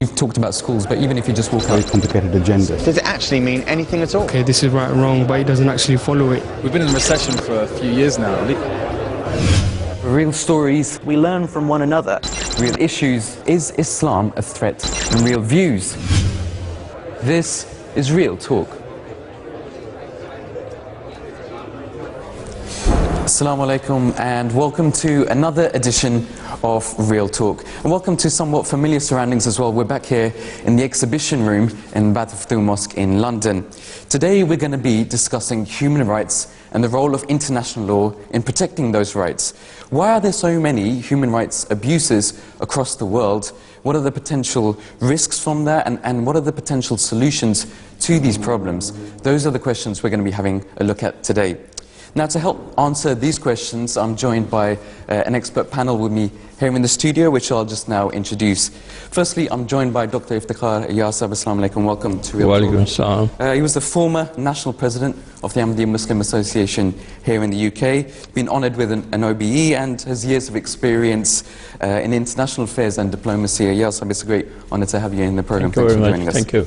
we've talked about schools, but even if you just walk Very out... complicated agenda. Does it actually mean anything at all? Okay, this is right and wrong, but it doesn't actually follow it. We've been in recession for a few years now. Real stories. We learn from one another. Real issues. Is Islam a threat? And real views. This is Real Talk. Assalamu alaikum and welcome to another edition of Real Talk. And welcome to somewhat familiar surroundings as well. We're back here in the exhibition room in Batuftu Mosque in London. Today we're going to be discussing human rights and the role of international law in protecting those rights. Why are there so many human rights abuses across the world? What are the potential risks from that, and what are the potential solutions to these problems? Those are the questions we're going to be having a look at today. Now, to help answer these questions, I'm joined by an expert panel with me here in the studio, which I'll just now introduce. Firstly, I'm joined by Dr. Iftikhar Yasab. Assalamu alaikum. Welcome to Real Talk. He was the former national president of the Ahmadiyya Muslim Association here in the UK, been honoured with an OBE and has years of experience in international affairs and diplomacy. Yasab, it's a great honour to have you in the programme. Thank you very much. Thank you.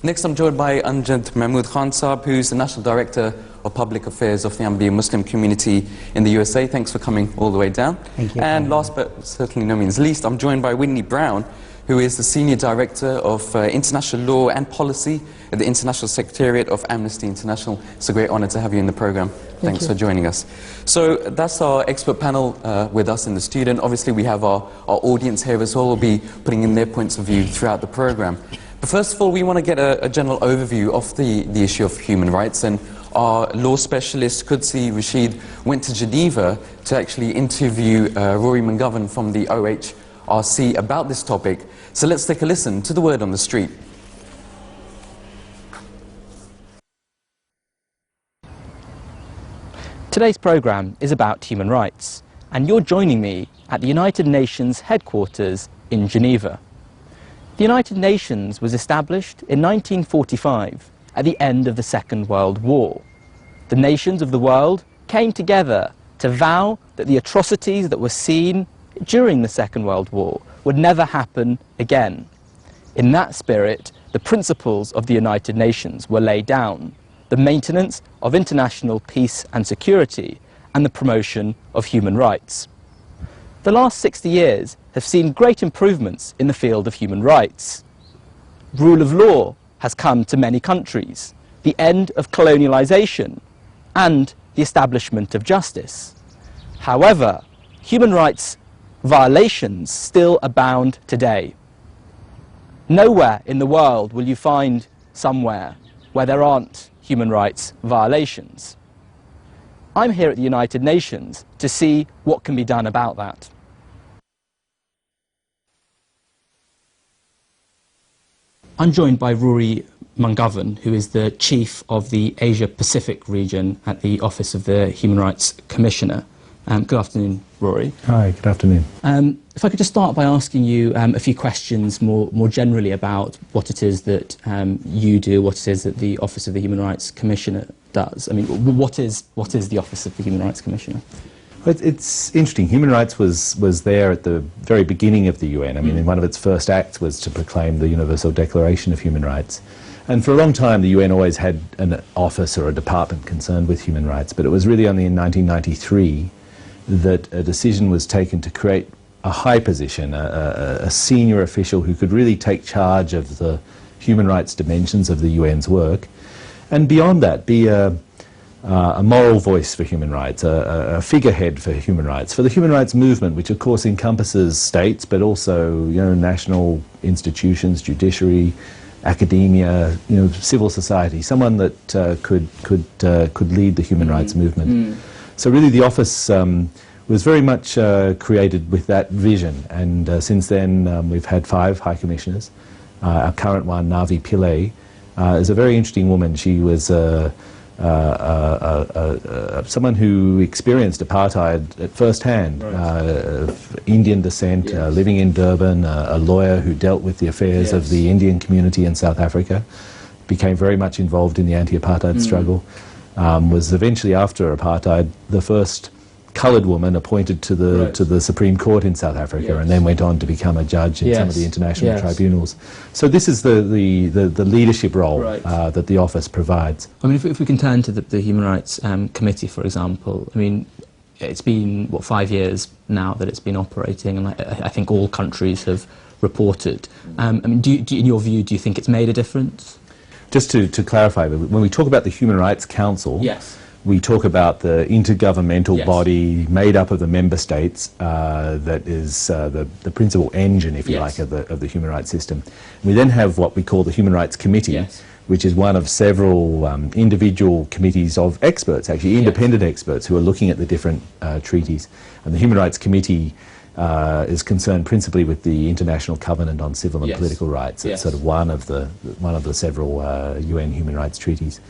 Next, I'm joined by Amjad Mahmood Khan Saab, who's the National Director of Public Affairs of the Ahmadiyya Muslim community in the USA. Thanks for coming all the way down. Thank you. And last but certainly no means least, I'm joined by Whitney Brown, who is the Senior Director of International Law and Policy at the International Secretariat of Amnesty International. It's a great honour to have you in the programme. Thanks for joining us. So that's our expert panel with us in the studio. And obviously we have our audience here as well. We'll be putting in their points of view throughout the programme. But first of all, we want to get a general overview of the issue of human rights, and our law specialist, Qudsi Rashid, went to Geneva to actually interview Rory McGovern from the OHRC about this topic. So let's take a listen to the word on the street. Today's programme is about human rights, and you're joining me at the United Nations headquarters in Geneva. The United Nations was established in 1945 at the end of the Second World War. The nations of the world came together to vow that the atrocities that were seen during the Second World War would never happen again. In that spirit, the principles of the United Nations were laid down: the maintenance of international peace and security and the promotion of human rights. The last 60 years have seen great improvements in the field of human rights. Rule of law has come to many countries, the end of colonialization, and the establishment of justice. However, human rights violations still abound today. Nowhere in the world will you find somewhere where there aren't human rights violations. I'm here at the United Nations to see what can be done about that. I'm joined by Rory McGovern, who is the Chief of the Asia-Pacific region at the Office of the Human Rights Commissioner. Good afternoon, Rory. Hi, good afternoon. If I could just start by asking you a few questions more generally about what it is that you do, what it is that the Office of the Human Rights Commissioner does. I mean, what is the Office of the Human Rights Commissioner? It's interesting. Human rights was there at the very beginning of the UN. I mean, one of its first acts was to proclaim the Universal Declaration of Human Rights. And for a long time, the UN always had an office or a department concerned with human rights. But it was really only in 1993 that a decision was taken to create a high position, a senior official who could really take charge of the human rights dimensions of the UN's work. And beyond that, be a moral voice for human rights, a figurehead for human rights, for the human rights movement, which of course encompasses states, but also national institutions, judiciary, academia, civil society. Someone that could lead the human rights movement. So really, the office was very much created with that vision, and since then we've had 5 High Commissioners. Our current one, Navi Pillay, is a very interesting woman. She was someone who experienced apartheid at first hand, of Indian descent, living in Durban, a lawyer who dealt with the affairs of the Indian community in South Africa, became very much involved in the anti-apartheid struggle, was eventually, after apartheid, the first coloured woman appointed to the Supreme Court in South Africa, and then went on to become a judge in some of the international tribunals. So this is the leadership role that the office provides. I mean, if we can turn to the Human Rights Committee, for example, I mean, it's been, what, 5 years now that it's been operating, and I think all countries have reported. I mean, in your view, do you think it's made a difference? Just to clarify, when we talk about the Human Rights Council, we talk about the intergovernmental body made up of the member states that is the principal engine, if you like, of the human rights system. We then have what we call the Human Rights Committee, which is one of several individual committees of experts, actually independent experts, who are looking at the different treaties. And the Human Rights Committee is concerned principally with the International Covenant on Civil and Political Rights. It's sort of one of the several UN human rights treaties.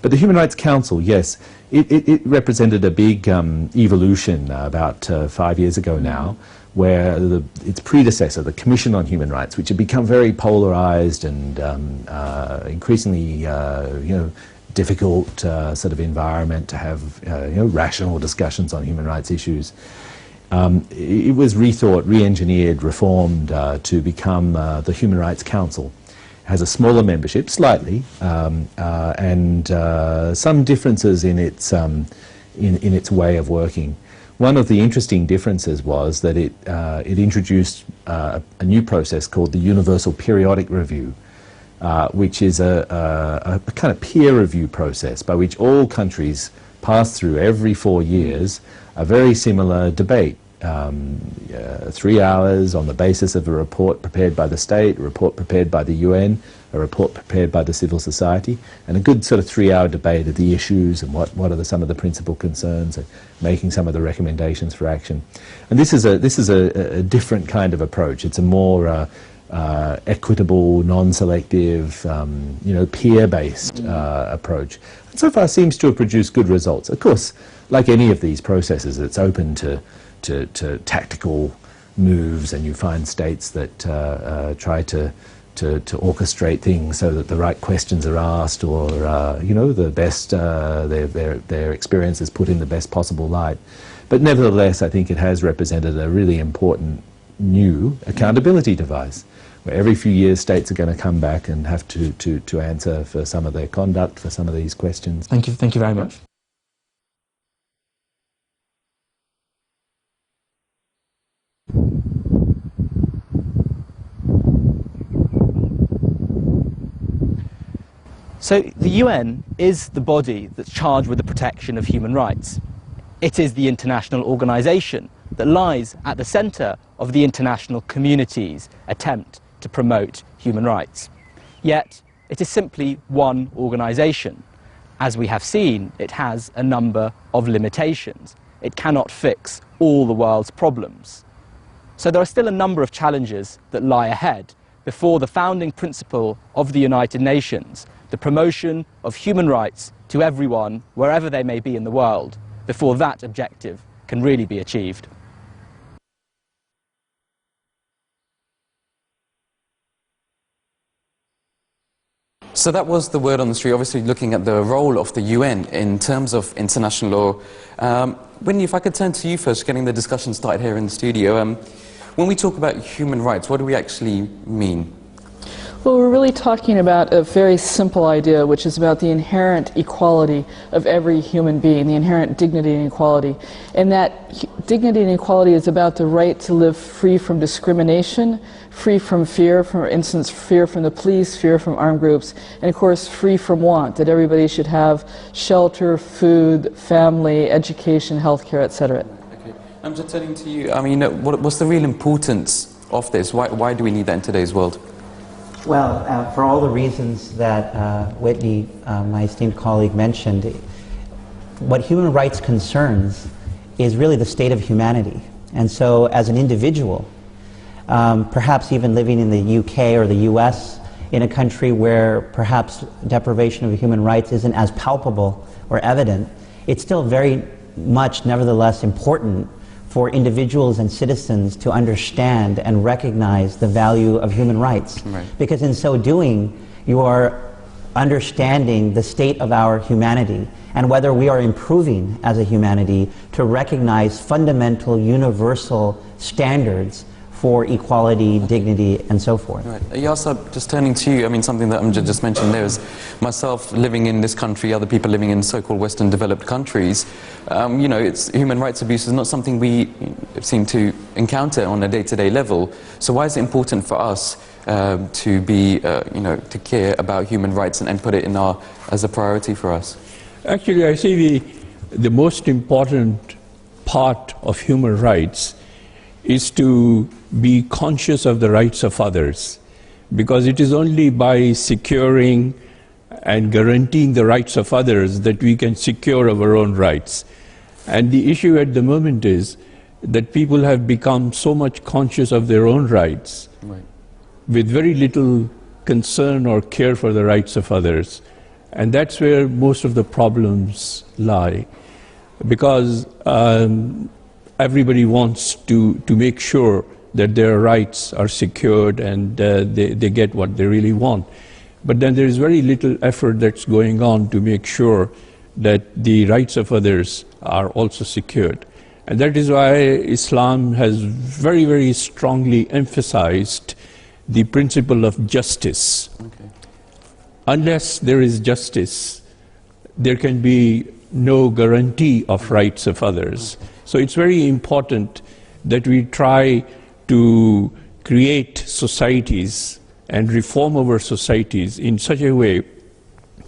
But the Human Rights Council, yes, it represented a big evolution about 5 years ago now, where its predecessor, the Commission on Human Rights, which had become very polarized and increasingly difficult sort of environment to have rational discussions on human rights issues. It was rethought, re-engineered, reformed to become the Human Rights Council. It has a smaller membership, slightly, and some differences in its way of working. One of the interesting differences was that it introduced a new process called the Universal Periodic Review, which is a kind of peer review process by which all countries pass through every 4 years a very similar debate. 3 hours on the basis of a report prepared by the state, a report prepared by the UN, a report prepared by the civil society, and a good sort of 3-hour debate of the issues and what are some of the principal concerns, and making some of the recommendations for action. And this is a different kind of approach. It's a more equitable, non-selective, peer-based approach. And so far seems to have produced good results. Of course, like any of these processes, it's open to tactical moves, and you find states that try to orchestrate things so that the right questions are asked, or the best their experience is put in the best possible light. But nevertheless, I think it has represented a really important new accountability device, where every few years states are going to come back and have to answer for some of their conduct, for some of these questions. Thank you very much. So the UN is the body that's charged with the protection of human rights. It is the international organisation that lies at the centre of the international community's attempt to promote human rights. Yet it is simply one organisation. As we have seen, it has a number of limitations. It cannot fix all the world's problems. So there are still a number of challenges that lie ahead before the founding principle of the United Nations, the promotion of human rights to everyone, wherever they may be in the world, before that objective can really be achieved. So that was the word on the street, obviously looking at the role of the UN in terms of international law. Whitney, if I could turn to you first, getting the discussion started here in the studio. When we talk about human rights, what do we actually mean? Well, we're really talking about a very simple idea, which is about the inherent equality of every human being, the inherent dignity and equality. And that dignity and equality is about the right to live free from discrimination, free from fear, for instance, fear from the police, fear from armed groups, and of course free from want, that everybody should have shelter, food, family, education, healthcare, etc. Okay. I'm just turning to you. I mean, what's the real importance of this? Why do we need that in today's world? Well, for all the reasons that Whitney, my esteemed colleague, mentioned, what human rights concerns is really the state of humanity. And so as an individual, perhaps even living in the UK or the US, in a country where perhaps deprivation of human rights isn't as palpable or evident, it's still very much nevertheless important for individuals and citizens to understand and recognize the value of human rights. Right. Because in so doing, you are understanding the state of our humanity and whether we are improving as a humanity to recognize fundamental universal standards for equality, dignity, and so forth. Right. Yasser, just turning to you, I mean, something that Amjad just mentioned there is myself living in this country, other people living in so-called Western developed countries. You know, human rights abuse is not something we seem to encounter on a day-to-day level. So why is it important for us to be, you know, to care about human rights and put it in as a priority for us? Actually, I see the most important part of human rights is to be conscious of the rights of others, because it is only by securing and guaranteeing the rights of others that we can secure our own rights. And the issue at the moment is that people have become so much conscious of their own rights, right, with very little concern or care for the rights of others. And that's where most of the problems lie, because everybody wants to make sure that their rights are secured and they get what they really want. But then there is very little effort that's going on to make sure that the rights of others are also secured. And that is why Islam has very, very strongly emphasized the principle of justice. Okay. Unless there is justice, there can be no guarantee of rights of others. Okay. So it's very important that we try to create societies and reform our societies in such a way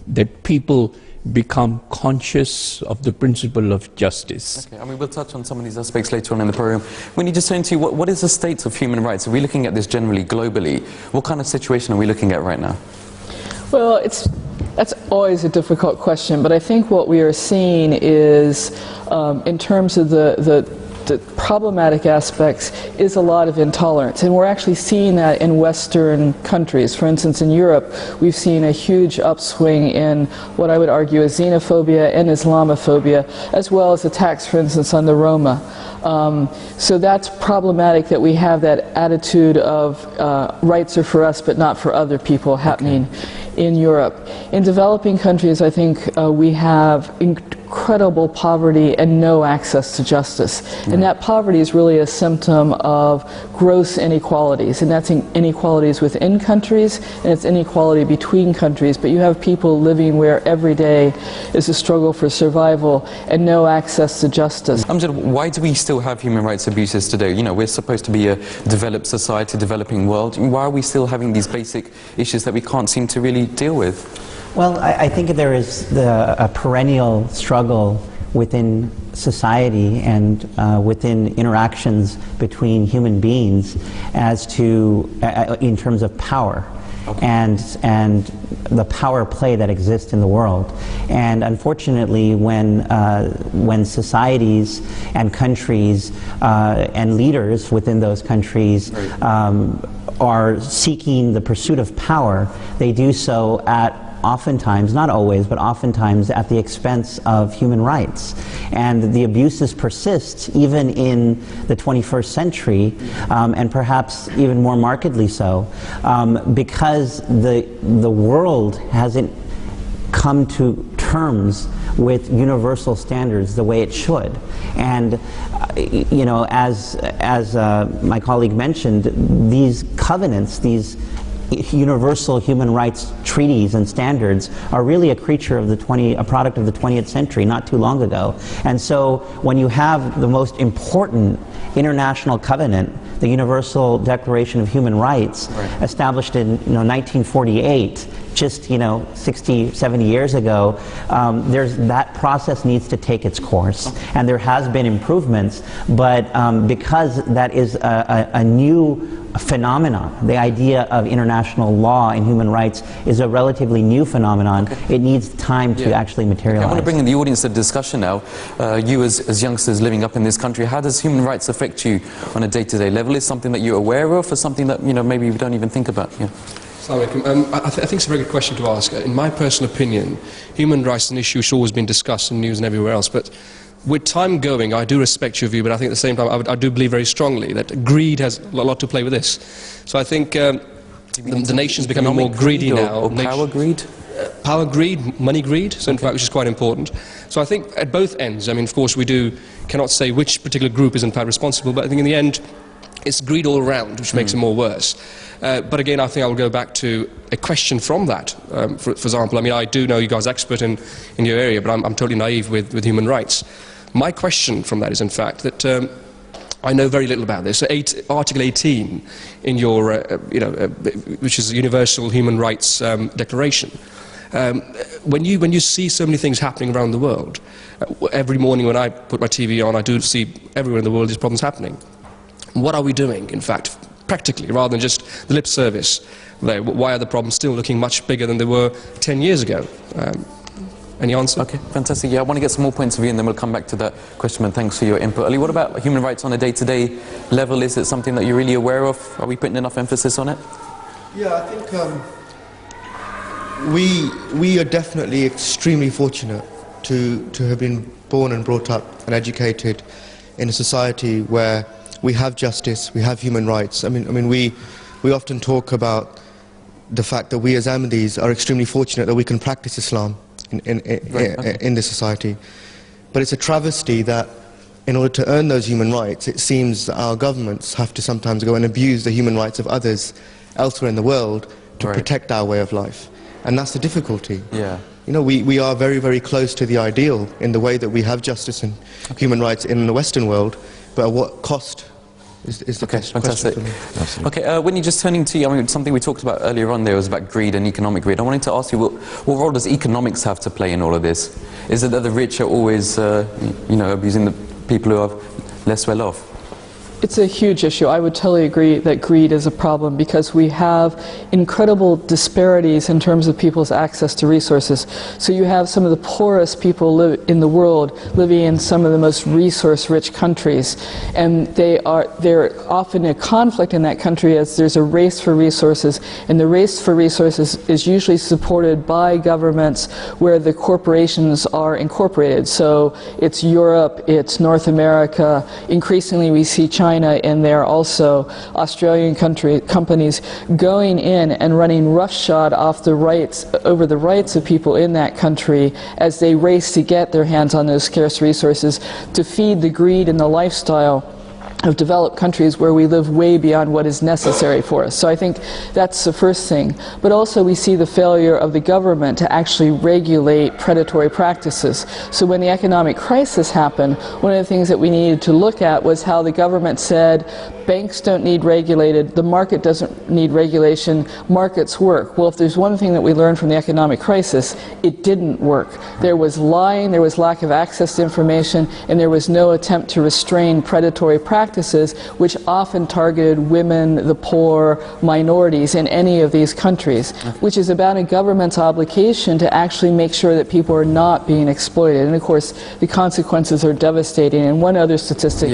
that people become conscious of the principle of justice. Okay, I mean, we'll touch on some of these aspects later on in the program. When you just turn to what is the state of human rights? Are we looking at this generally globally? What kind of situation are we looking at right now? Well, that's always a difficult question, but I think what we are seeing is, in terms of the problematic aspects, is a lot of intolerance. And we're actually seeing that in Western countries. For instance, in Europe, we've seen a huge upswing in what I would argue is xenophobia and Islamophobia, as well as attacks, for instance, on the Roma. So that's problematic that we have that attitude of rights are for us but not for other people happening in Europe. In developing countries, I think we have incredible poverty and no access to justice. And that poverty is really a symptom of gross inequalities. And that's inequalities within countries, and it's inequality between countries. But you have people living where every day is a struggle for survival and no access to justice. Amjad, why do we still have human rights abuses today? You know, we're supposed to be a developed society, developing world. Why are we still having these basic issues that we can't seem to really deal with? Well, I think there is a perennial struggle within society and within interactions between human beings as to, in terms of power. Okay. And the power play that exists in the world. And unfortunately, when societies and countries and leaders within those countries are seeking the pursuit of power, they do so at oftentimes, not always, but oftentimes at the expense of human rights. And the abuses persist even in the 21st century, and perhaps even more markedly so, because the world hasn't come to terms with universal standards the way it should. And you know, as my colleague mentioned, these covenants, these universal human rights treaties and standards are really a creature of a product of the 20th century, not too long ago. And so when you have the most important international covenant, the Universal Declaration of Human Rights, established in 1948, just 60, 70 years ago, that process needs to take its course. And there has been improvements, but because that is a new phenomenon, the idea of international law and human rights is a relatively new phenomenon. It needs time to actually materialize. I want to bring in the audience to discussion now. You as youngsters living up in this country, how does human rights affect you on a day-to-day level? Is something that you're aware of, or something that maybe you don't even think about? I think it's a very good question to ask. In my personal opinion, human rights is an issue which has always been discussed in news and everywhere else, but with time going, I do respect your view, but I think at the same time I do believe very strongly that greed has a lot to play with this. So I think the nation's becoming more greedy now. Or power greed? power greed, money greed, so in fact, which is quite important. So I think at both ends, I mean, of course, cannot say which particular group is in fact responsible, but I think in the end, it's greed all around, which makes it more worse. But again, I think I will go back to a question from that. For example, I mean, I do know you guys are expert in your area, but I'm totally naive with human rights. My question from that is, in fact, that I know very little about this. So Article 18 in your, which is the Universal Human Rights Declaration. When you see so many things happening around the world, every morning when I put my TV on, I do see everywhere in the world these problems happening. What are we doing, in fact, practically, rather than just the lip service there? Why are the problems still looking much bigger than they were 10 years ago? Any answer? Okay, fantastic. Yeah, I want to get some more points of view and then we'll come back to that question, and thanks for your input. Ali, what about human rights on a day-to-day level? Is it something that you're really aware of? Are we putting enough emphasis on it? Yeah, I think we are definitely extremely fortunate to have been born and brought up and educated in a society where we have justice, we have human rights. I mean, we often talk about the fact that we as Ahmadis are extremely fortunate that we can practice Islam in this society. But it's a travesty that in order to earn those human rights, it seems that our governments have to sometimes go and abuse the human rights of others elsewhere in the world to protect our way of life. And that's the difficulty. Yeah. You know, we are very, very close to the ideal in the way that we have justice and human rights in the Western world, but at what cost? Is the question fantastic. for me. Okay, Whitney, just turning to you, I mean, something we talked about earlier on there was about greed and economic greed. I wanted to ask you, what role does economics have to play in all of this? Is it that the rich are always, abusing the people who are less well off? It's a huge issue. I would totally agree that greed is a problem because we have incredible disparities in terms of people's access to resources. So you have some of the poorest people in the world living in some of the most resource-rich countries, and they're often a conflict in that country as there's a race for resources, and the race for resources is usually supported by governments where the corporations are incorporated. So it's Europe, it's North America. Increasingly we see China in there also, Australian companies going in and running roughshod over the rights of people in that country as they race to get their hands on those scarce resources to feed the greed and the lifestyle of developed countries where we live way beyond what is necessary for us. So I think that's the first thing. But also we see the failure of the government to actually regulate predatory practices. So when the economic crisis happened, one of the things that we needed to look at was how the government said, banks don't need regulated, the market doesn't need regulation, markets work. Well, if there's one thing that we learned from the economic crisis, it didn't work. There was lying, there was lack of access to information, and there was no attempt to restrain predatory practices, which often targeted women, the poor, minorities in any of these countries, which is about a government's obligation to actually make sure that people are not being exploited. And of course, the consequences are devastating. And one other statistic,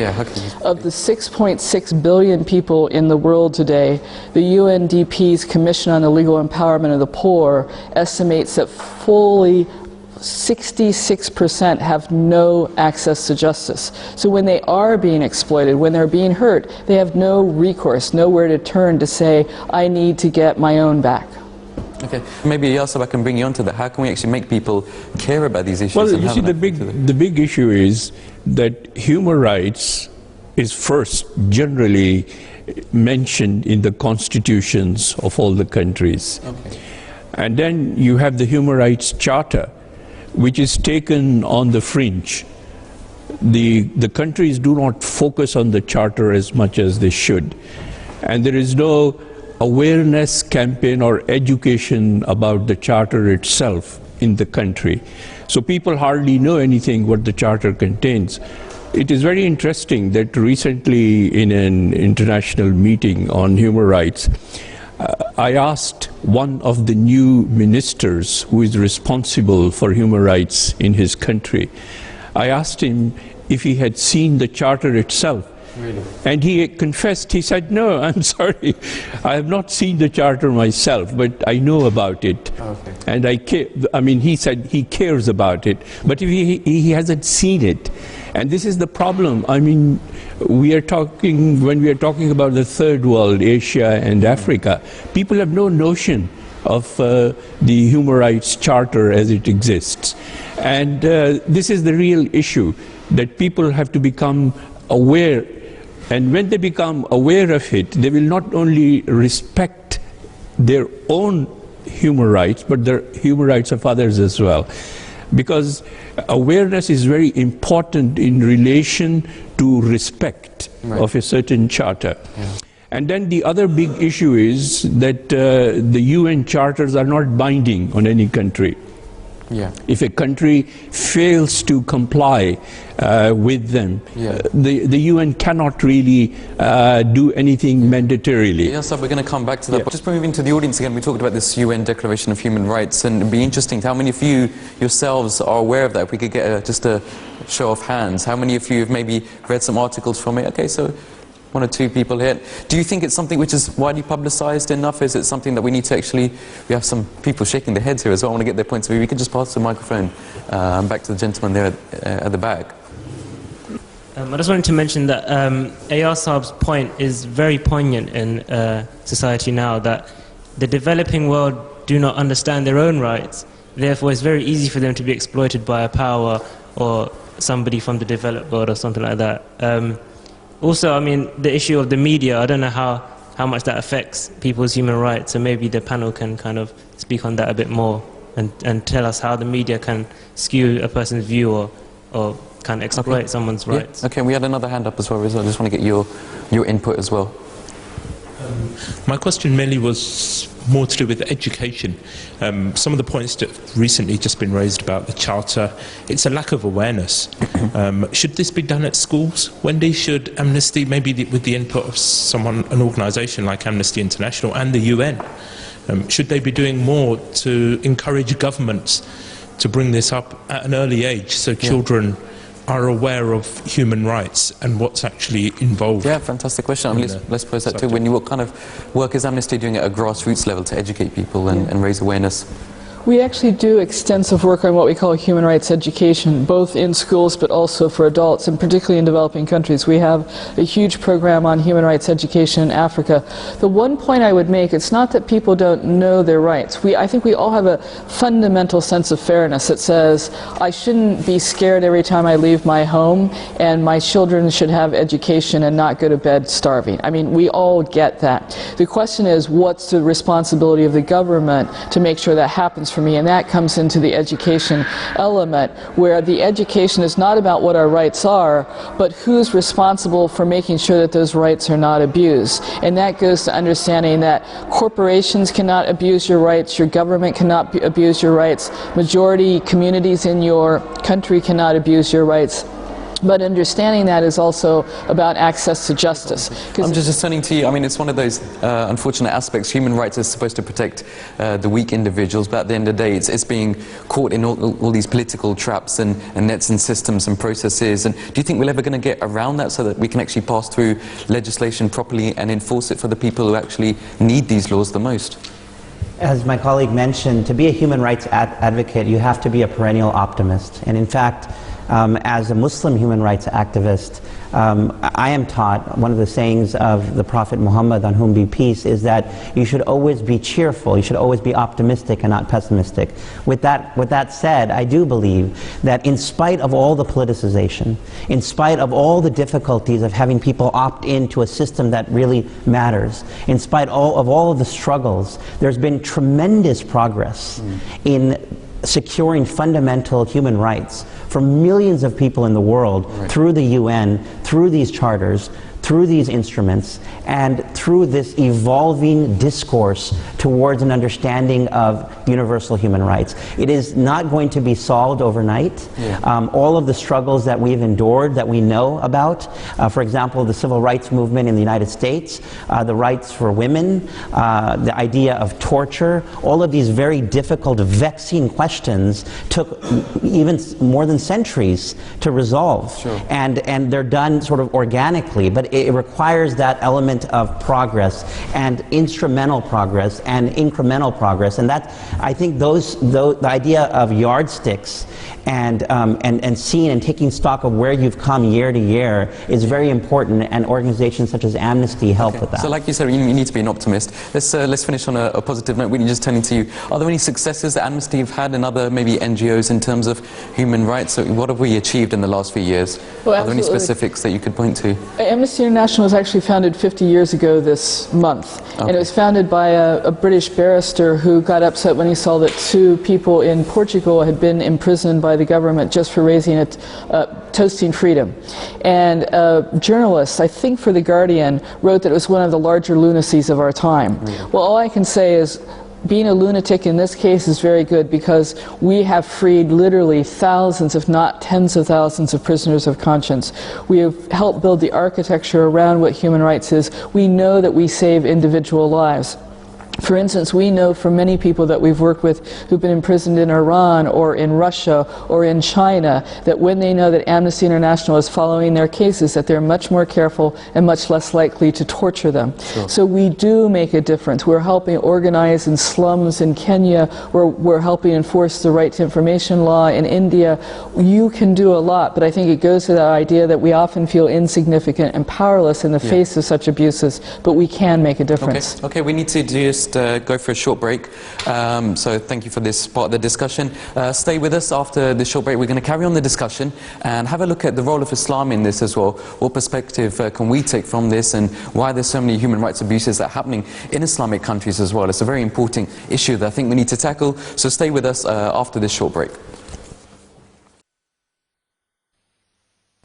of the 6.6 billion people in the world today, the UNDP's Commission on the Legal Empowerment of the Poor estimates that fully 66% have no access to justice. So when they are being exploited, when they're being hurt, they have no recourse, nowhere to turn to say, I need to get my own back. Okay, maybe Yasser, I can bring you onto that. How can we actually make people care about these issues? Well, you see, the big issue is that human rights is first generally mentioned in the constitutions of all the countries. Okay. And then you have the Human Rights Charter, which is taken on the fringe. The countries do not focus on the Charter as much as they should. And there is no awareness campaign or education about the Charter itself in the country. So people hardly know anything what the Charter contains. It is very interesting that recently in an international meeting on human rights, I asked one of the new ministers who is responsible for human rights in his country, I asked him if he had seen the Charter itself. Really? And he confessed, he said, no, I'm sorry, I have not seen the Charter myself, but I know about it. Okay. And he said he cares about it, but if he hasn't seen it. And this is the problem. I mean, when we are talking about the third world, Asia and Africa, people have no notion of the Human Rights Charter as it exists. And this is the real issue, that people have to become aware. And when they become aware of it, they will not only respect their own human rights, but the human rights of others as well. Because awareness is very important in relation to respect of a certain charter. Yeah. And then the other big issue is that the UN charters are not binding on any country. Yeah. If a country fails to comply with them, the UN cannot really do anything mandatorily. Yes, we're going to come back to that. But just moving to the audience again, we talked about this UN Declaration of Human Rights, and it'd be interesting how many of you yourselves are aware of that. If we could get just a show of hands, how many of you have maybe read some articles from it? Okay, so one or two people here. Do you think it's something which is widely publicized enough? Is it something that we need to actually, we have some people shaking their heads here as well. I want to get their points of view. We can just pass the microphone back to the gentleman there at the back. I just wanted to mention that A.R. Saab's point is very poignant in society now, that the developing world do not understand their own rights. Therefore, it's very easy for them to be exploited by a power or somebody from the developed world or something like that. Also, I mean, the issue of the media, I don't know how much that affects people's human rights, so maybe the panel can kind of speak on that a bit more and tell us how the media can skew a person's view or kind of exploit someone's rights. Okay, we had another hand up as well, Rizal. I just want to get your input as well. My question mainly was more to do with education. Some of the points that have recently just been raised about the Charter, it's a lack of awareness. Should this be done at schools? Wendy, should Amnesty, maybe with the input of someone, an organisation like Amnesty International and the UN, should they be doing more to encourage governments to bring this up at an early age so children are aware of human rights and what's actually involved? Yeah, fantastic question. I mean, let's pose that too. What kind of work is Amnesty doing at a grassroots level to educate people and raise awareness? We actually do extensive work on what we call human rights education, both in schools but also for adults, and particularly in developing countries. We have a huge program on human rights education in Africa. The one point I would make, it's not that people don't know their rights. I think we all have a fundamental sense of fairness that says, I shouldn't be scared every time I leave my home, and my children should have education and not go to bed starving. I mean, we all get that. The question is, what's the responsibility of the government to make sure that happens for me? And that comes into the education element, where the education is not about what our rights are, but who's responsible for making sure that those rights are not abused. And that goes to understanding that corporations cannot abuse your rights, your government cannot abuse your rights, majority communities in your country cannot abuse your rights. But understanding that is also about access to justice. I'm just turning to you. I mean, it's one of those unfortunate aspects. Human rights is supposed to protect the weak individuals, but at the end of the day, it's being caught in all these political traps and nets and systems and processes. And do you think we're ever going to get around that so that we can actually pass through legislation properly and enforce it for the people who actually need these laws the most? As my colleague mentioned, to be a human rights advocate, you have to be a perennial optimist. And in fact, as a Muslim human rights activist, I am taught, one of the sayings of the Prophet Muhammad, on whom be peace, is that you should always be cheerful, you should always be optimistic and not pessimistic. With that said, I do believe that in spite of all the politicization, in spite of all the difficulties of having people opt into a system that really matters, in spite of all of the struggles, there's been tremendous progress in securing fundamental human rights for millions of people in the world through the UN, through these charters, through these instruments, and through this evolving discourse towards an understanding of universal human rights. It is not going to be solved overnight. All of the struggles that we've endured, that we know about, for example, the civil rights movement in the United States, the rights for women, the idea of torture, all of these very difficult, vexing questions took even more than centuries to resolve. And they're done sort of organically, but it requires that element of progress and instrumental progress and incremental progress. And that, I think the idea of yardsticks and seeing and taking stock of where you've come year to year is very important, and organizations such as Amnesty help with that. So like you said, you need to be an optimist. Let's finish on a positive note. Whitney, just turning to you, are there any successes that Amnesty have had and other maybe NGOs in terms of human rights? So what have we achieved in the last few years? Well, are there any specifics that you could point to? Amnesty International was actually founded 50 years ago this month. Okay. And it was founded by a British barrister who got upset when he saw that 2 people in Portugal had been imprisoned by the government just for toasting freedom. And journalists, I think for The Guardian, wrote that it was one of the larger lunacies of our time. Mm. Well, all I can say is being a lunatic in this case is very good, because we have freed literally thousands, if not tens of thousands, of prisoners of conscience. We have helped build the architecture around what human rights is. We know that we save individual lives. For instance, we know from many people that we've worked with who've been imprisoned in Iran or in Russia or in China, that when they know that Amnesty International is following their cases, that they're much more careful and much less likely to torture them. Sure. So we do make a difference. We're helping organize in slums in Kenya. We're helping enforce the right to information law in India. You can do a lot, but I think it goes to that idea that we often feel insignificant and powerless in the face of such abuses, but we can make a difference. Okay, we need to just go for a short break. So thank you for this part of the discussion. Stay with us after the short break. We're going to carry on the discussion and have a look at the role of Islam in this as well. What perspective can we take from this, and why there's so many human rights abuses that are happening in Islamic countries as well. It's a very important issue that I think we need to tackle. So stay with us after this short break.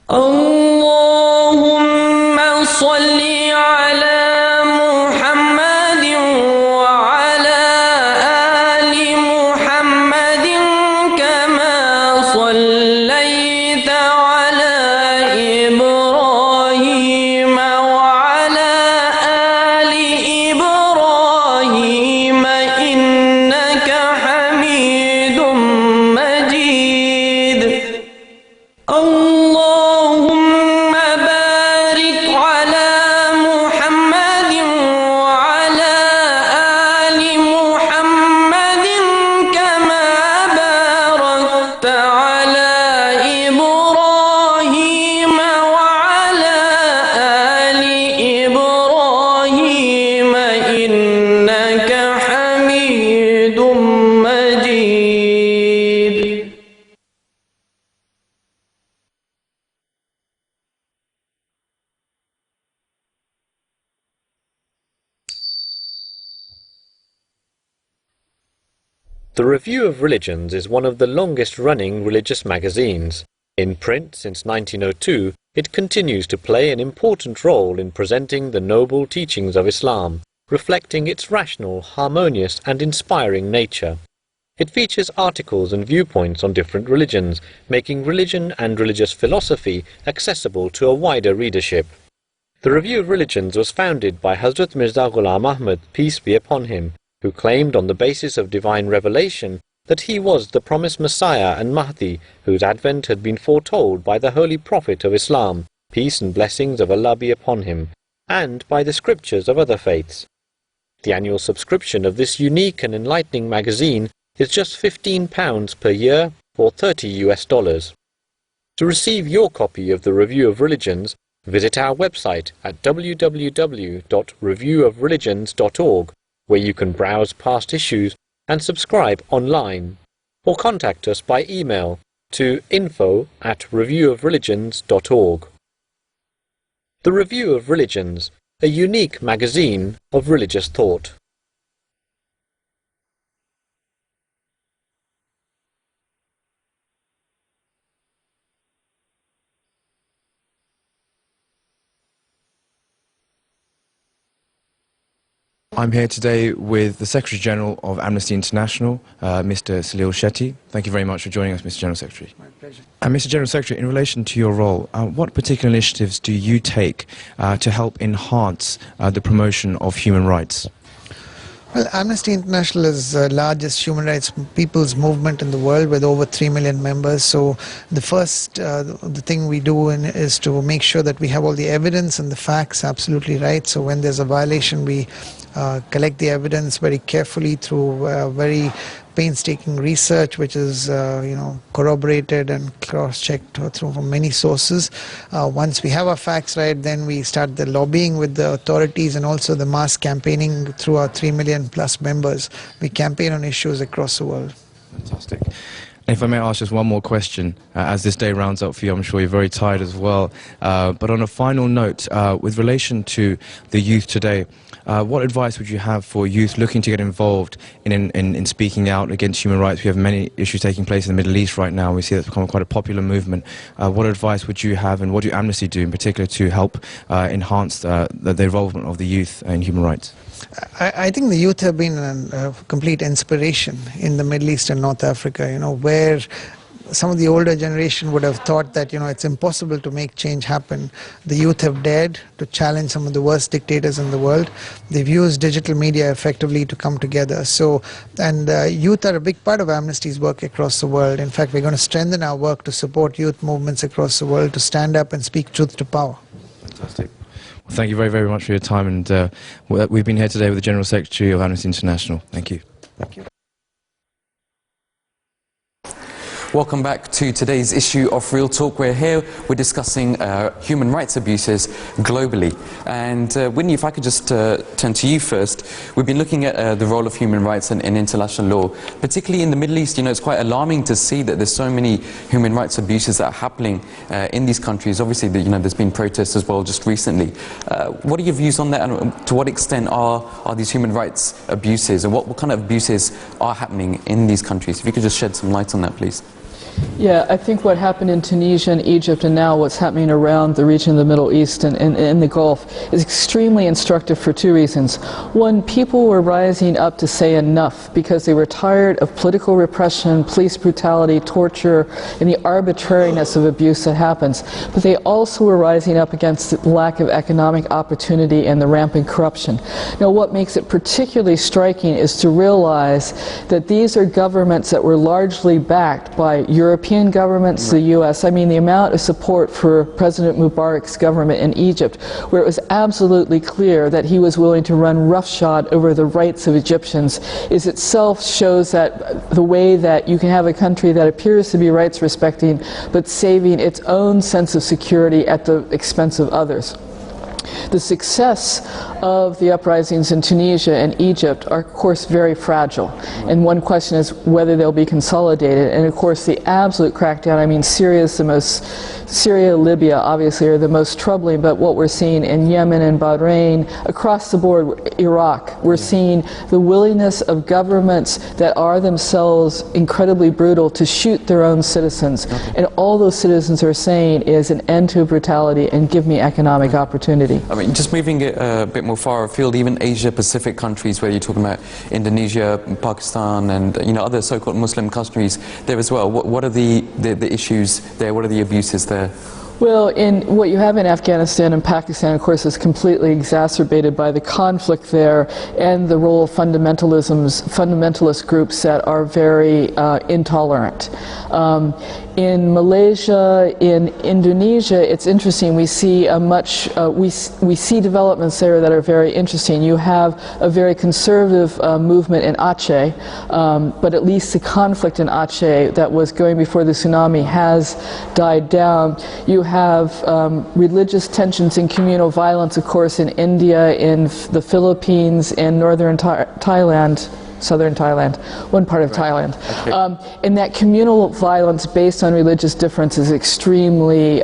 Allahumma salli ala The Review of Religions is one of the longest-running religious magazines. In print since 1902, it continues to play an important role in presenting the noble teachings of Islam, reflecting its rational, harmonious and inspiring nature. It features articles and viewpoints on different religions, making religion and religious philosophy accessible to a wider readership. The Review of Religions was founded by Hazrat Mirza Ghulam Ahmad, peace be upon him, who claimed on the basis of divine revelation that he was the promised Messiah and Mahdi, whose advent had been foretold by the Holy Prophet of Islam, peace and blessings of Allah be upon him, and by the scriptures of other faiths. The annual subscription of this unique and enlightening magazine is just £15 per year, or $30 US. To receive your copy of the Review of Religions, visit our website at www.reviewofreligions.org, where you can browse past issues and subscribe online, or contact us by email to info@reviewofreligions.org. The Review of Religions, a unique magazine of religious thought. I'm here today with the Secretary General of Amnesty International, Mr. Salil Shetty. Thank you very much for joining us, Mr. General Secretary. My pleasure. And Mr. General Secretary, in relation to your role, what particular initiatives do you take to help enhance the promotion of human rights? Well, Amnesty International is the largest human rights people's movement in the world with over 3 million members. So the first the thing we do is to make sure that we have all the evidence and the facts absolutely right. So when there's a violation, we collect the evidence very carefully through very painstaking research, which is corroborated and cross-checked through from many sources. Once we have our facts right, then we start the lobbying with the authorities and also the mass campaigning through our 3 million plus members. We campaign on issues across the world. Fantastic. And if I may ask just one more question, as this day rounds up for you, I'm sure you're very tired as well. But on a final note, with relation to the youth today, what advice would you have for youth looking to get involved in speaking out against human rights? We have many issues taking place in the Middle East right now. We see that's become quite a popular movement. What advice would you have, and what do Amnesty do in particular to help enhance the involvement of the youth in human rights? I think the youth have been a complete inspiration in the Middle East and North Africa, where some of the older generation would have thought that it's impossible to make change happen. The youth have dared to challenge some of the worst dictators in the world. They've used digital media effectively to come together. So, and youth are a big part of Amnesty's work across the world. In fact, we're going to strengthen our work to support youth movements across the world to stand up and speak truth to power. Fantastic. Well, thank you very, very much for your time, and we've been here today with the General Secretary of Amnesty International. Thank you. Thank you. Welcome back to today's issue of Real Talk. We're here, we're discussing human rights abuses globally. And Whitney, if I could just turn to you first. We've been looking at the role of human rights in international law, particularly in the Middle East. It's quite alarming to see that there's so many human rights abuses that are happening in these countries. Obviously, there's been protests as well just recently. What are your views on that, and to what extent are these human rights abuses, and what kind of abuses are happening in these countries? If you could just shed some light on that, please. Yeah, I think what happened in Tunisia and Egypt, and now what's happening around the region of the Middle East and the Gulf, is extremely instructive for two reasons. One, people were rising up to say enough because they were tired of political repression, police brutality, torture, and the arbitrariness of abuse that happens. But they also were rising up against the lack of economic opportunity and the rampant corruption. Now, what makes it particularly striking is to realize that these are governments that were largely backed by European governments, the US. I mean, the amount of support for President Mubarak's government in Egypt, where it was absolutely clear that he was willing to run roughshod over the rights of Egyptians, is itself shows that the way that you can have a country that appears to be rights respecting, but saving its own sense of security at the expense of others. The success of the uprisings in Tunisia and Egypt are, of course, very fragile. And one question is whether they'll be consolidated. And, of course, the absolute crackdown, I mean, Syria, Libya, obviously, are the most troubling. But what we're seeing in Yemen and Bahrain, across the board, Iraq, we're seeing the willingness of governments that are themselves incredibly brutal to shoot their own citizens. And all those citizens are saying is an end to brutality and give me economic opportunity. I mean, just moving it a bit more far afield, even Asia-Pacific countries, where you're talking about Indonesia, Pakistan, and other so-called Muslim countries there as well. What are the issues there? What are the abuses there? Well, in what you have in Afghanistan and Pakistan, of course, is completely exacerbated by the conflict there and the role of fundamentalist groups that are very intolerant. In Malaysia, in Indonesia, it's interesting. We see we see developments there that are very interesting. You have a very conservative movement in Aceh, but at least the conflict in Aceh that was going before the tsunami has died down. You have religious tensions and communal violence, of course, in India, in the Philippines, in northern Thailand. Southern Thailand, one part of Thailand. Okay. And that communal violence based on religious difference is extremely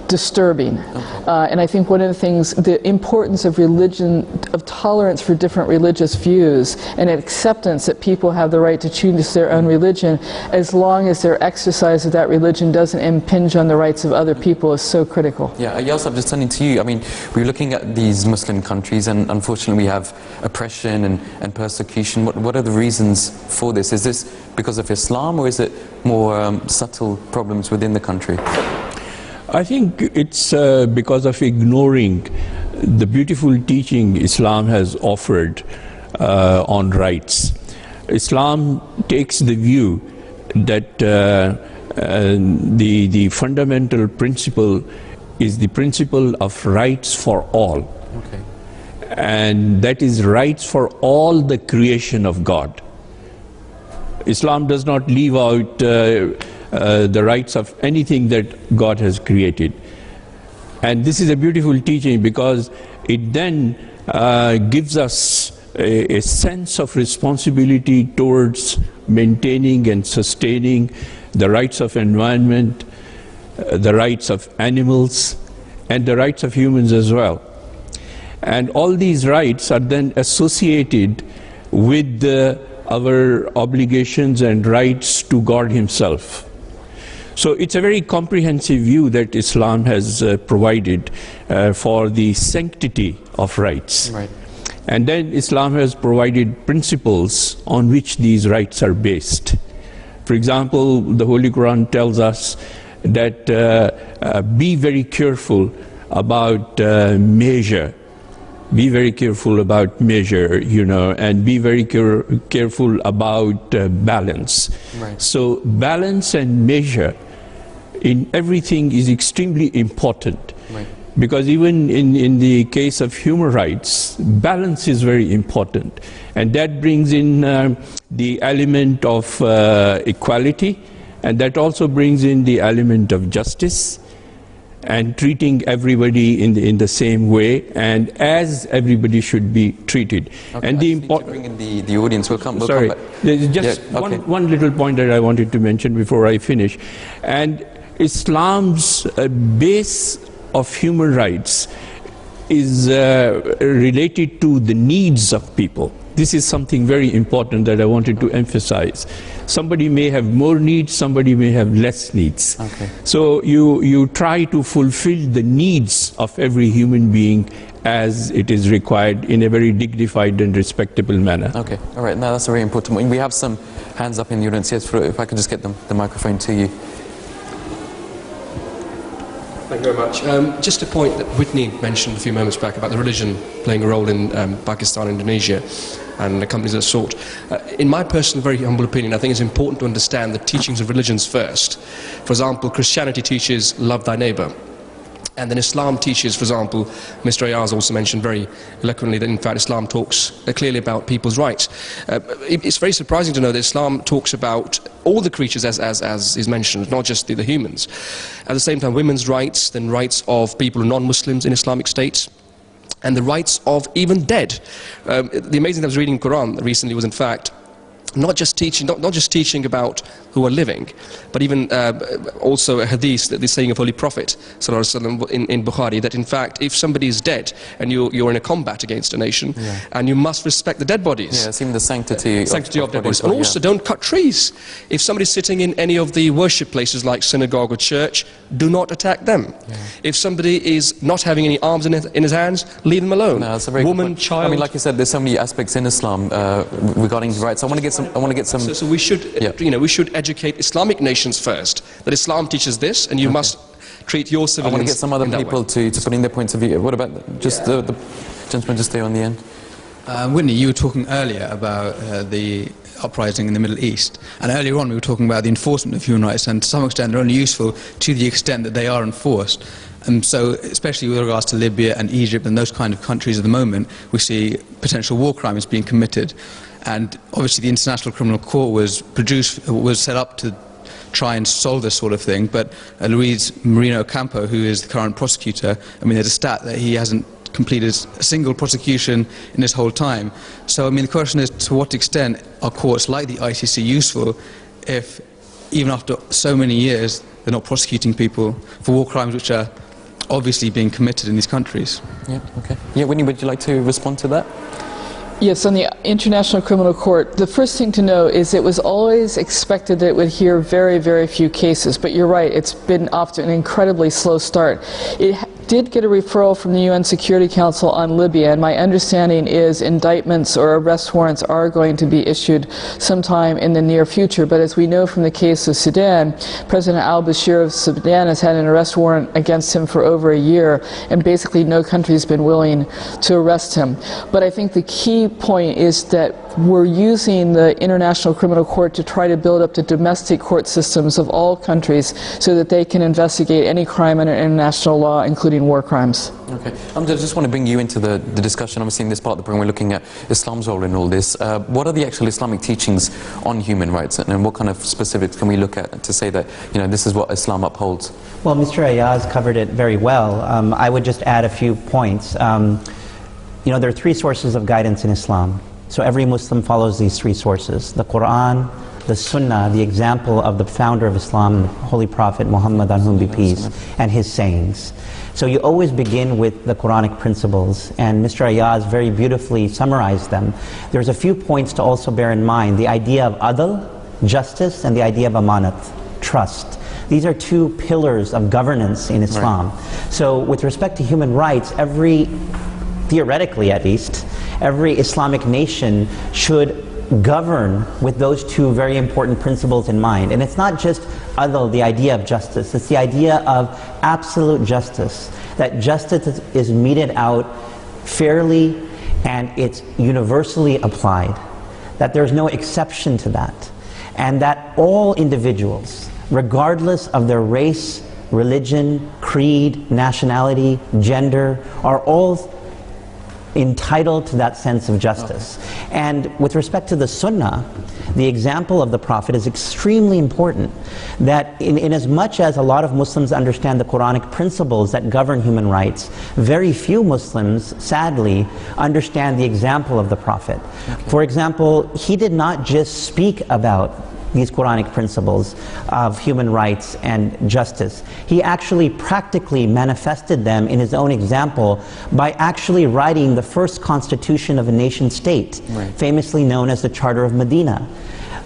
disturbing. Okay. And I think one of the things, the importance of religion, of tolerance for different religious views, and acceptance that people have the right to choose their own religion, as long as their exercise of that religion doesn't impinge on the rights of other people, is so critical. Yeah, Yasab, just turning to you. I mean, we're looking at these Muslim countries, and unfortunately we have oppression and persecution. What are the reasons for this? Is this because of Islam, or is it more subtle problems within the country? I think it's because of ignoring the beautiful teaching Islam has offered on rights. Islam takes the view that the fundamental principle is the principle of rights for all. Okay. And that is rights for all the creation of God. Islam does not leave out the rights of anything that God has created. And this is a beautiful teaching because it then gives us a sense of responsibility towards maintaining and sustaining the rights of environment, the rights of animals, and the rights of humans as well. And all these rights are then associated with our obligations and rights to God Himself. So it's a very comprehensive view that Islam has provided for the sanctity of rights. Right. And then Islam has provided principles on which these rights are based. For example, the Holy Quran tells us that be very careful about measure. Be very careful about measure, and be very careful about balance. Right. So balance and measure in everything is extremely important. Right. Because even in the case of human rights, balance is very important. And that brings in the element of equality, and that also brings in the element of justice, and treating everybody in the same way, and as everybody should be treated. Okay, and the important bring in the audience. We'll come Sorry, back. there's just one little point that I wanted to mention before I finish. And Islam's base of human rights is related to the needs of people. This is something very important that I wanted to emphasize. Somebody may have more needs, somebody may have less needs. Okay. So you try to fulfill the needs of every human being as it is required in a very dignified and respectable manner. Okay, all right, now that's a very important point. We have some hands up in the audience. Yes, if I could just get the microphone to you. Thank you very much. Just a point that Whitney mentioned a few moments back about the religion playing a role in Pakistan, Indonesia, and the companies of that sort. In my personal, very humble opinion, I think it's important to understand the teachings of religions first. For example, Christianity teaches love thy neighbor. And then Islam teaches, for example, Mr. Ayaz also mentioned very eloquently that in fact Islam talks clearly about people's rights. It's very surprising to know that Islam talks about all the creatures as is mentioned, not just the humans. At the same time, women's rights, then rights of people who are non-Muslims in Islamic states, and the rights of even dead. The amazing thing I was reading Quran recently was in fact not just teaching about who are living, but even also a hadith, the saying of Holy Prophet ﷺ in Bukhari, that in fact if somebody is dead and you're in a combat against a nation, and you must respect the dead bodies. Yeah, it's even the sanctity of dead bodies. And also don't cut trees. If somebody's sitting in any of the worship places like synagogue or church, do not attack them. Yeah. If somebody is not having any arms in his hands, leave them alone. No, that's a very woman, child. I mean, like you said, there's so many aspects in Islam regarding the rights. I want to get some. So we should, we should educate Islamic nations first. That Islam teaches this, and you must treat your civilians. I want to get some other people to put in their points of view. What about just the gentleman just there on the end? Whitney, you were talking earlier about the uprising in the Middle East, and earlier on we were talking about the enforcement of human rights, and to some extent they're only useful to the extent that they are enforced. And so, especially with regards to Libya and Egypt and those kind of countries at the moment, we see potential war crimes being committed. And obviously the International Criminal Court was set up to try and solve this sort of thing, but Luis Moreno Ocampo, who is the current prosecutor, I mean, there's a stat that he hasn't completed a single prosecution in his whole time. So, I mean, the question is, to what extent are courts like the ICC useful if, even after so many years, they're not prosecuting people for war crimes which are obviously being committed in these countries? Yeah, okay. Yeah, Whitney, would you like to respond to that? Yes, on the International Criminal Court, the first thing to know is it was always expected that it would hear very, very few cases. But you're right, it's been off to an incredibly slow start. did get a referral from the UN Security Council on Libya, and my understanding is indictments or arrest warrants are going to be issued sometime in the near future. But as we know from the case of Sudan, President al-Bashir of Sudan has had an arrest warrant against him for over a year, and basically no country's been willing to arrest him. But I think the key point is that we're using the International Criminal Court to try to build up the domestic court systems of all countries so that they can investigate any crime under international law, including war crimes. Okay. I just want to bring you into the discussion. Obviously, in this part of the program, we're looking at Islam's role in all this. What are the actual Islamic teachings on human rights, and what kind of specifics can we look at to say that, you know, this is what Islam upholds? Well, Mr. Ayaz covered it very well. I would just add a few points. You know, there are three sources of guidance in Islam. So every Muslim follows these three sources: the Quran, the Sunnah, the example of the founder of Islam, the Holy Prophet Muhammad, on whom be peace, and his sayings. So you always begin with the Quranic principles, and Mr. Ayaz very beautifully summarized them. There's a few points to also bear in mind: the idea of adl, justice, and the idea of amanat, trust. These are two pillars of governance in Islam. Right. So with respect to human rights, theoretically at least, every Islamic nation should govern with those two very important principles in mind. And it's not just adl, the idea of justice, it's the idea of absolute justice, that justice is meted out fairly and it's universally applied, that there's no exception to that, and that all individuals, regardless of their race, religion, creed, nationality, gender, are all entitled to that sense of justice. Okay. And with respect to the Sunnah, the example of the Prophet is extremely important. That in as much as a lot of Muslims understand the Quranic principles that govern human rights, very few Muslims, sadly, understand the example of the Prophet. Okay. For example, he did not just speak about these Quranic principles of human rights and justice. He actually practically manifested them in his own example by actually writing the first constitution of a nation state, right, famously known as the Charter of Medina,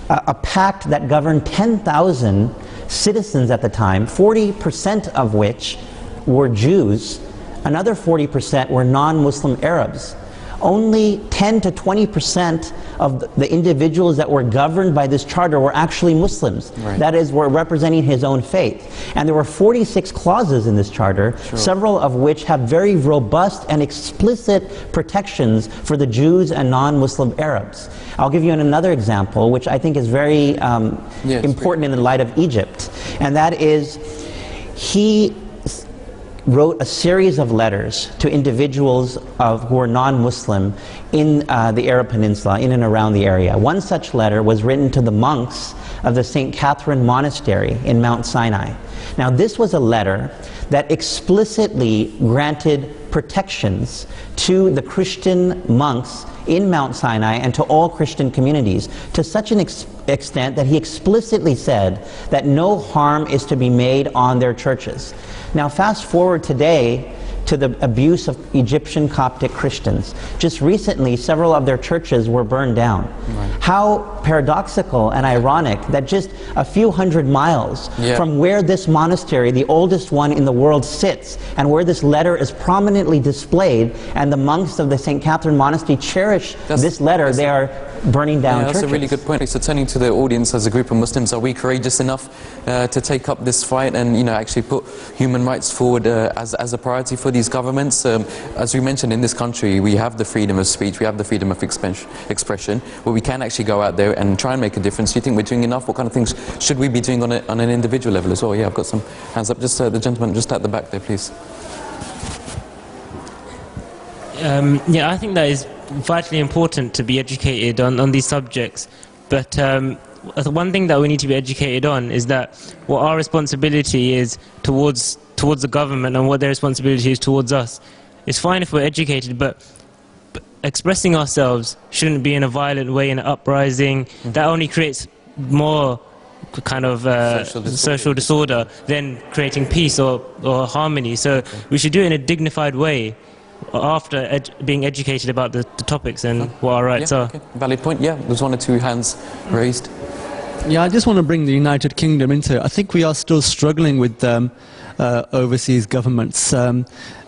a pact that governed 10,000 citizens at the time, 40% of which were Jews, another 40% were non-Muslim Arabs. Only 10 to 20% of the individuals that were governed by this charter were actually Muslims. Right. That is, were representing his own faith. And there were 46 clauses in this charter, sure, several of which have very robust and explicit protections for the Jews and non-Muslim Arabs. I'll give you another example, which I think is very important in the light of Egypt. And that is, he wrote a series of letters to individuals who were non-Muslim in the Arab Peninsula, in and around the area. One such letter was written to the monks of the St. Catherine Monastery in Mount Sinai. Now, this was a letter that explicitly granted protections to the Christian monks in Mount Sinai and to all Christian communities, to such an extent that he explicitly said that no harm is to be made on their churches. Now fast forward today to the abuse of Egyptian Coptic Christians. Just recently, several of their churches were burned down. Right. How paradoxical and ironic that just a few hundred miles from where this monastery, the oldest one in the world, sits, and where this letter is prominently displayed, and the monks of the St. Catherine Monastery cherish this letter, they are burning down churches. That's a really good point. So turning to the audience, as a group of Muslims, are we courageous enough to take up this fight and, you know, actually put human rights forward as a priority for these governments? As we mentioned, in this country we have the freedom of speech, we have the freedom of expression, where we can actually go out there and try and make a difference. Do you think we're doing enough? What kind of things should we be doing on an individual level as well? Yeah, I've got some hands up. Just the gentleman just at the back there, please. Yeah, I think that is vitally important to be educated on these subjects. But one thing that we need to be educated on is that what our responsibility is towards the government and what their responsibility is towards us. It's fine if we're educated, but expressing ourselves shouldn't be in a violent way, in an uprising. That only creates more kind of social disorder than creating peace or harmony. So we should do it in a dignified way after being educated about the topics and what our rights are. Okay. Valid point. Yeah, there's one or two hands raised. Yeah, I just want to bring the United Kingdom into it. I think we are still struggling with overseas governments.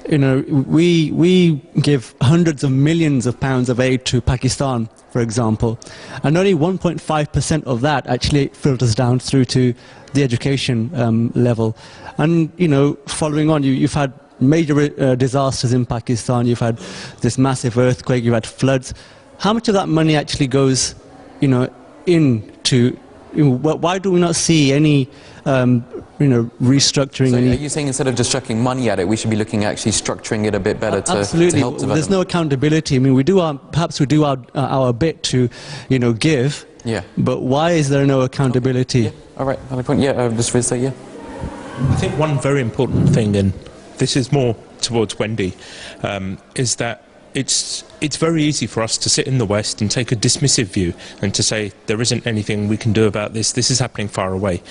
You know, we give hundreds of millions of pounds of aid to Pakistan, for example, and only 1.5% of that actually filters down through to the education level. And, you know, following on, you've had major disasters in Pakistan, you've had this massive earthquake, you've had floods. How much of that money actually goes, you know, into, you know, why do we not see any, you know, restructuring? So are you saying instead of just chucking money at it, we should be looking at actually structuring it a bit better to help development? There's no accountability. I mean, perhaps we do our bit to, you know, give. Yeah. But why is there no accountability? Okay. Yeah. All right. Another point. Yeah. Just to say, yeah. I think one very important thing, and this is more towards Wendy, is that it's very easy for us to sit in the West and take a dismissive view and to say there isn't anything we can do about this, this is happening far away.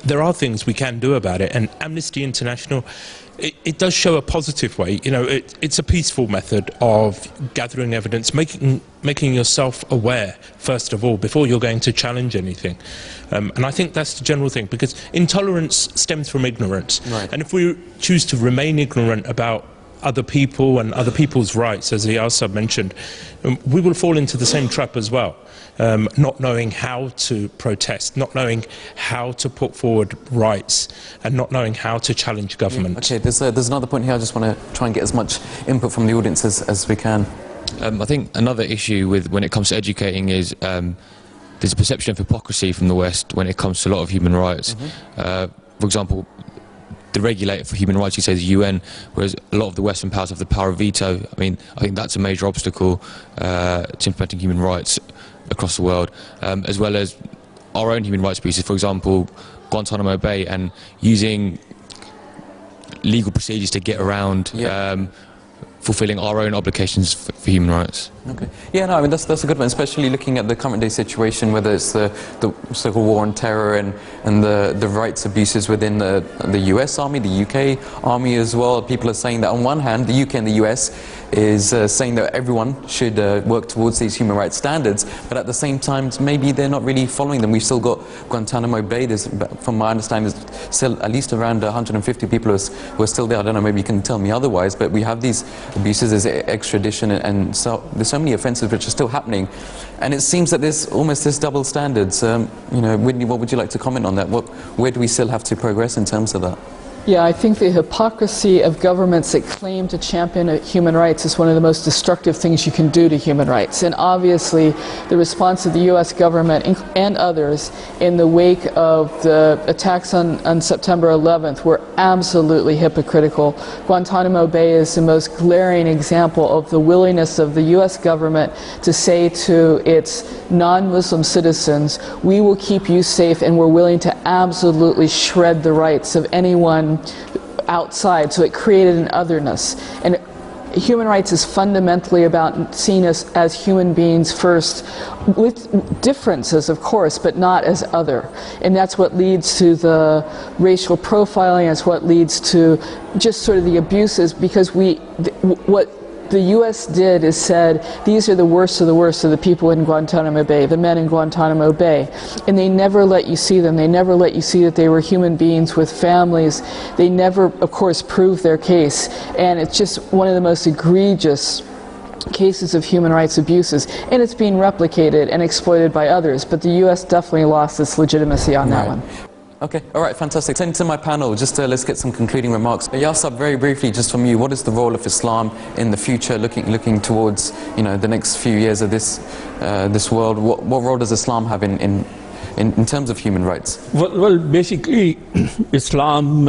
There are things we can do about it, and Amnesty International, it does show a positive way. You know, it's a peaceful method of gathering evidence, making yourself aware, first of all, before you're going to challenge anything. And I think that's the general thing, because intolerance stems from ignorance. Right. And if we choose to remain ignorant about other people and other people's rights, as the Al-Sab mentioned, we will fall into the same trap as well. Not knowing how to protest, not knowing how to put forward rights, and not knowing how to challenge government. Okay, there's another point here. I just want to try and get as much input from the audience as we can. I think another issue when it comes to educating is there's a perception of hypocrisy from the West when it comes to a lot of human rights. For example, the regulator for human rights, you say, the UN, whereas a lot of the Western powers have the power of veto. I mean, I think that's a major obstacle to implementing human rights across the world, as well as our own human rights abuses. For example, Guantanamo Bay, and using legal procedures to get around fulfilling our own obligations for human rights. Okay. Yeah, no, I mean, that's a good one, especially looking at the current day situation, whether it's the so-called war on terror and the rights abuses within the US Army, the UK Army as well. People are saying that on one hand, the UK and the US is saying that everyone should work towards these human rights standards, but at the same time, maybe they're not really following them. We've still got Guantanamo Bay. There's, from my understanding, there's still at least around 150 people who are still there. I don't know, maybe you can tell me otherwise, but we have these abuses, there's extradition, and so there's so many offences which are still happening, and it seems that there's almost this double standards. You know, Whitney, what would you like to comment on that? Where do we still have to progress in terms of that? Yeah, I think the hypocrisy of governments that claim to champion human rights is one of the most destructive things you can do to human rights. And obviously, the response of the U.S. government and others in the wake of the attacks on September 11th were absolutely hypocritical. Guantanamo Bay is the most glaring example of the willingness of the U.S. government to say to its non-Muslim citizens, we will keep you safe, and we're willing to absolutely shred the rights of anyone outside. So it created an otherness. And human rights is fundamentally about seeing us as human beings first, with differences, of course, but not as other. And that's what leads to the racial profiling. It's what leads to just sort of the abuses, because what the U.S. did is said, these are the worst of the people in Guantanamo Bay, the men in Guantanamo Bay. And they never let you see them. They never let you see that they were human beings with families. They never, of course, proved their case. And it's just one of the most egregious cases of human rights abuses. And it's being replicated and exploited by others. But the U.S. definitely lost its legitimacy on that one. Okay, all right, fantastic. Turning to my panel, just let's get some concluding remarks. Yasab, very briefly, just from you, what is the role of Islam in the future, looking towards, you know, the next few years of this world? What role does Islam have in terms of human rights? Well, basically, Islam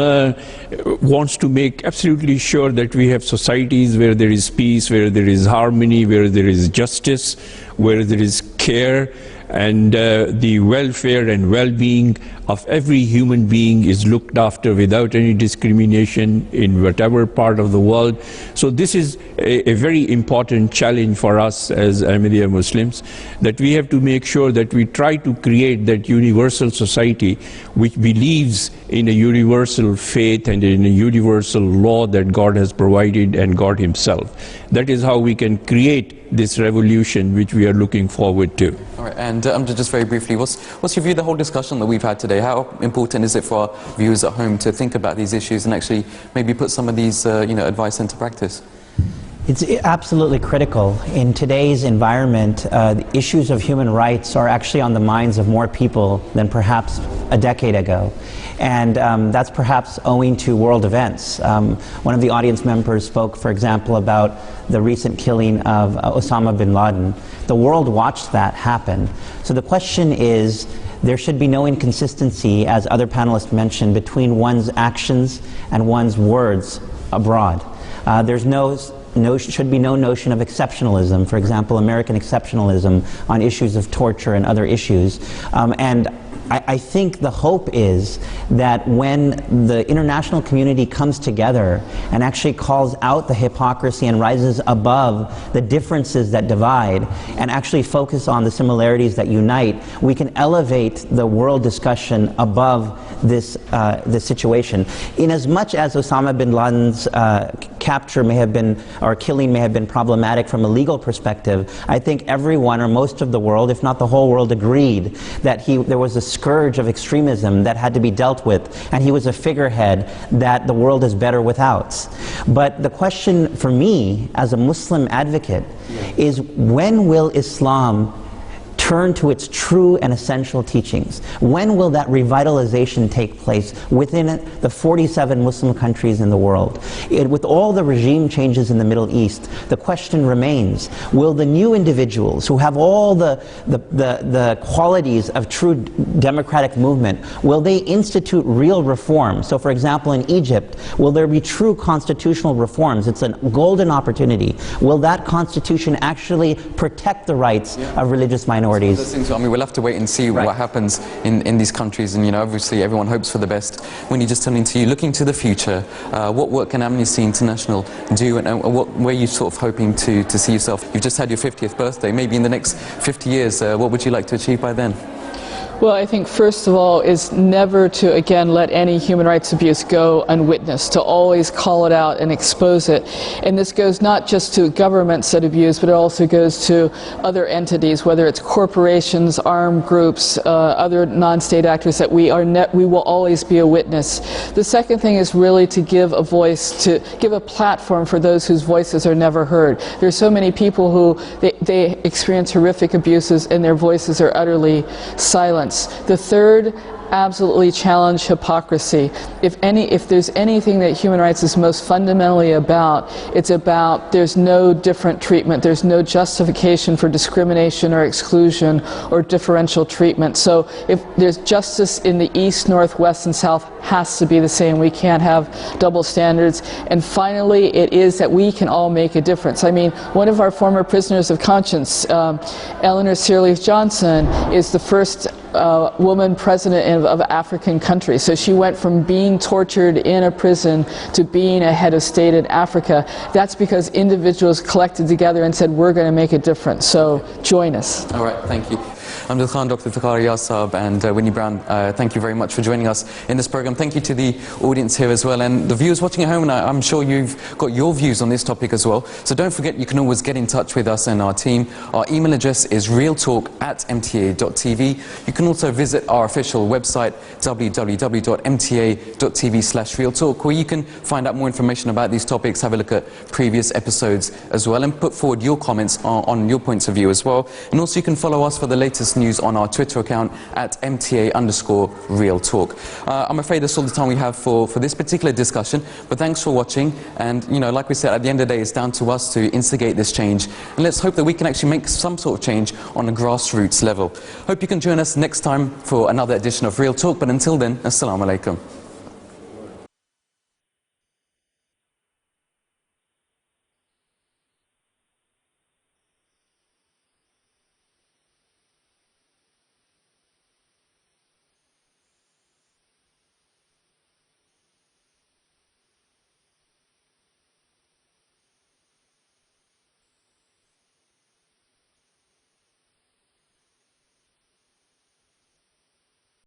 wants to make absolutely sure that we have societies where there is peace, where there is harmony, where there is justice, where there is care, and the welfare and well-being of every human being is looked after without any discrimination in whatever part of the world. So this is a very important challenge for us as Ahmadiyya Muslims, that we have to make sure that we try to create that universal society which believes in a universal faith and in a universal law that God has provided and God Himself. That is how we can create this revolution which we are looking forward to. All right, and just very briefly, what's your view of the whole discussion that we've had today? How important is it for our viewers at home to think about these issues and actually maybe put some of these advice into practice? It's absolutely critical. In today's environment, the issues of human rights are actually on the minds of more people than perhaps a decade ago. And that's perhaps owing to world events. One of the audience members spoke, for example, about the recent killing of Osama bin Laden. The world watched that happen. So the question is, there should be no inconsistency, as other panelists mentioned, between one's actions and one's words abroad. Should be no notion of exceptionalism, for example, American exceptionalism on issues of torture and other issues. And I think the hope is that when the international community comes together and actually calls out the hypocrisy and rises above the differences that divide and actually focus on the similarities that unite, we can elevate the world discussion above this situation. In as much as Osama bin Laden's capture may have been, or killing may have been problematic from a legal perspective, I think everyone, or most of the world, if not the whole world, agreed that there was a scourge of extremism that had to be dealt with, and he was a figurehead that the world is better without. But the question for me, as a Muslim advocate, is when will Islam turn to its true and essential teachings? When will that revitalization take place within the 47 Muslim countries in the world? With all the regime changes in the Middle East, the question remains, will the new individuals who have all the qualities of true democratic movement, will they institute real reform? So for example, in Egypt, will there be true constitutional reforms? It's a golden opportunity. Will that constitution actually protect the rights of religious minorities? I mean, we'll have to wait and see what happens in these countries, and obviously everyone hopes for the best. When you're just turning to you, looking to the future, what work can Amnesty International do, and where are you sort of hoping to see yourself? You've just had your 50th birthday. Maybe in the next 50 years, what would you like to achieve by then? Well, I think first of all is never to, again, let any human rights abuse go unwitnessed, to always call it out and expose it. And this goes not just to governments that abuse, but it also goes to other entities, whether it's corporations, armed groups, other non-state actors, that we will always be a witness. The second thing is really to give a voice, to give a platform for those whose voices are never heard. There's so many people who they experience horrific abuses and their voices are utterly silenced. The third, absolutely challenge hypocrisy. If there's anything that human rights is most fundamentally about, it's about there's no different treatment, there's no justification for discrimination or exclusion or differential treatment. So if there's justice in the East, North, West, and South has to be the same. We can't have double standards. And finally, it is that we can all make a difference. I mean, one of our former prisoners of conscience, Eleanor Sirleaf Johnson, is the first woman president of African country. So she went from being tortured in a prison to being a head of state in Africa. That's because individuals collected together and said, we're going to make a difference. So join us. All right, thank you. Amjad Khan, Dr. Fakhari Yasab, and Winnie Brown, thank you very much for joining us in this program. Thank you to the audience here as well, and the viewers watching at home, and I'm sure you've got your views on this topic as well. So don't forget, you can always get in touch with us and our team. Our email address is realtalk@mta.tv. You can also visit our official website, www.mta.tv/realtalk, where you can find out more information about these topics, have a look at previous episodes as well, and put forward your comments on your points of view as well. And also you can follow us for the latest news on our Twitter account at @MTA_RealTalk. I'm afraid that's all the time we have for this particular discussion, but thanks for watching. And like we said, at the end of the day, it's down to us to instigate this change, and let's hope that we can actually make some sort of change on a grassroots level. Hope you can join us next time for another edition of Real Talk, but until then, Assalamu Alaikum.